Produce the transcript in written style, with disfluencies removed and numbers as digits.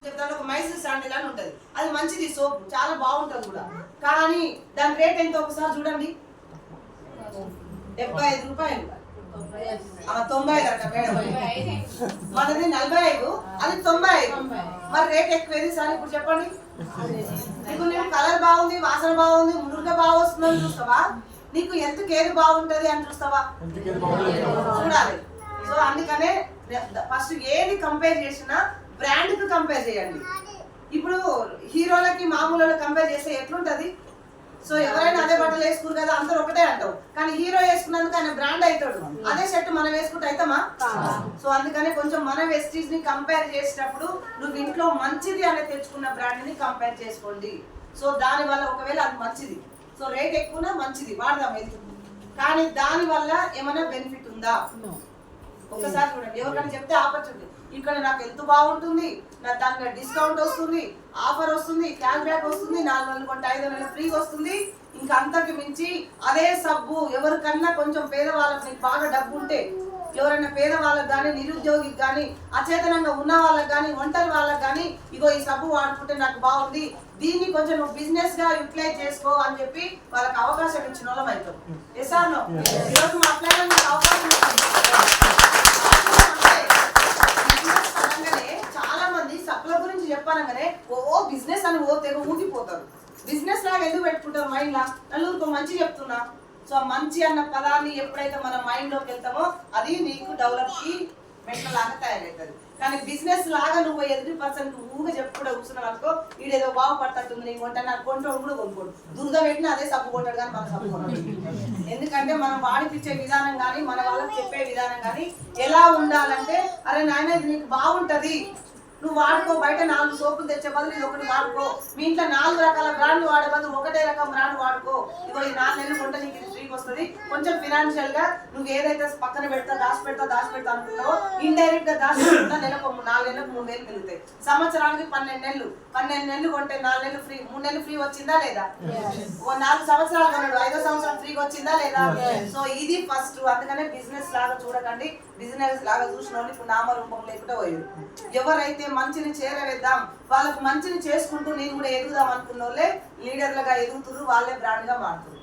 చెప్తాను ఒక మైసూర్ శాండిల్ అని ఉంటుంది, అది మంచిది సోప్, చాలా బాగుంటుంది కూడా. కానీ దాని రేట్ ఎంత ఒకసారి చూడండి, 75 రూపాయలు. 95 అట మేడం, మనది 45, అది 95. మరి రేట్ ఎక్కువ ఏది సార్ ఇప్పుడు చెప్పండి. ఇప్పుడు నేను కలర్ బాగుంది, వాసన బాగుంది, మురుగ బాగా వస్తుందని చూస్తావా, నీకు ఎందుకు ఏది బాగుంటది అని చూస్తావా, చూడాలి. సో అందుకనే ఫస్ట్ ఏది కంపేర్ చేసినా బ్రాండ్ కు కంపేర్ చేయండి. ఇప్పుడు హీరోలకి మామూలు కంపేర్ చేస్తే ఎట్లుంటది? సో ఎవరైనా అదే బట్టలు వేసుకురు కదా, అందరూ ఒకటే అంటావు, కానీ హీరో వేసుకున్నందుకు ఆయన బ్రాండ్ అవుతాడు. అదే షర్ట్ మనం వేసుకుంటే అవుతామా? సో అందుకనే కొంచెం మన వెస్టీజ్ ని కంపేర్ చేసేటప్పుడు నువ్వు ఇంట్లో మంచిది అనే తెచ్చుకున్న బ్రాండ్ ని కంపేర్ చేసుకోండి. సో దాని వల్ల ఒకవేళ అది మంచిది, సో రేట్ ఎక్కువనా మంచిది వాడదాం ఇది, కానీ దాని వల్ల ఏమైనా బెనిఫిట్ ఉందా ఒకసారి చూడండి. ఎవరికైనా చెప్తే ఆపర్చునిటీ, ఇక్కడ నాకు ఎంత బాగుంటుంది, నా దానికి డిస్కౌంట్ వస్తుంది, ఆఫర్ వస్తుంది, క్యాష్ బ్యాక్ వస్తుంది, 4 నెలలు కొంటే 5 నెలలు ఫ్రీగా వస్తుంది, ఇంకా అంతకు మించి అదే సబ్బు ఎవరికన్నా కొంచెం పేదవాళ్ళకి బాగా డబ్బు ఉంటే, ఎవరైనా పేదవాళ్ళకి కానీ, నిరుద్యోగికి కానీ, అచేతనంగా ఉన్న వాళ్ళకి కానీ, ఒంటరి వాళ్ళకి కానీ, ఇగో ఈ సబ్బు వాడుకుంటే నాకు బాగుంది, దీన్ని కొంచెం నువ్వు బిజినెస్ గా యూటిలైజ్ చేసుకో అని చెప్పి వాళ్ళకి అవకాశం ఇచ్చిన వాళ్ళం అవుతాం. ఎసానో ఈరోజు మాట్లాడడానికి అవకాశం ఇచ్చింది. చాలా మంది సప్ల గురించి చెప్పానగానే ఓ బిజినెస్ అని తెగ ఊగిపోతారు. బిజినెస్ లాగా ఎందుకు పెట్టుకుంటారు మైండ్ లా? నలుగురికి మంచి చెప్తున్నా. సో మంచి అన్న పదాన్ని ఎప్పుడైతే మన మైండ్ లోకి వెళ్తామో అది నీకు డెవలప్ కి మెట్లలాగా తయారవుతుంది. కానీ బిజినెస్ లాగా నువ్వు ఎదుటి పర్సన్ ఊగా చెప్పుకుంటూ కూర్చున్నావు అనుకో, వీడేదో బాగుపడుతుంది నీకు కొంటే నాకు కొంటాడు కూడా కొనుక్కోడు, దుర్గా పెట్టినా అదే సబ్బు కొంటాడు కానీ మన సబ్బు కొనడు. ఎందుకంటే మనం వాడిపించే విధానం కానీ, మన వాళ్ళకి చెప్పే విధానం కానీ ఎలా ఉండాలంటే, అరే నాయన ఇది నీకు బాగుంటది, నువ్వు వాడుకో, బయట 4 సోపులు తెచ్చే బదులు ఇది ఒకటి వాడుకో, మీ ఇంట్లో 4 రకాల బ్రాండ్లు వాడే బదులు ఒకటే రకం బ్రాండ్ వాడుకో, ఇగో ఈ 4 నెలలు కొంటే నీకు ఇది ఫ్రీకి వస్తుంది. కొంచెం ఫినాన్షియల్ గా నువ్వు ఏదైతే పక్కన దాచి పెడతా అనుకుంటావో ఇండైరెక్ట్ గా దాచి పెడతా, నెలకు 4 నెలలకు 3,000 పెరుగుతాయి, సంవత్సరానికి 12 నెలలు కొంటే 4 నెలలు ఫ్రీ, 3 నెలలు ఫ్రీ వచ్చిందా లేదా? 4 సంవత్సరాలు కొన్నాడు, 5వ సంవత్సరం ఫ్రీగా వచ్చిందా లేదా? సో ఇది ఫస్ట్. అందుకనే బిజినెస్ లాగా చూడకండి, బిజినెస్ లాగా చూసిన వాళ్ళు ఇప్పుడు నామరూపం లేకుండా పోయారు. ఎవరైతే మంచిని చేరవేద్దాం, వాళ్ళకు మంచిని చేసుకుంటూ నేను కూడా ఎదుగుదాం అనుకున్న వాళ్ళే లీడర్లుగా ఎదుగుతున్నారు, వాళ్ళే బ్రాండ్ గా మారుతున్నారు.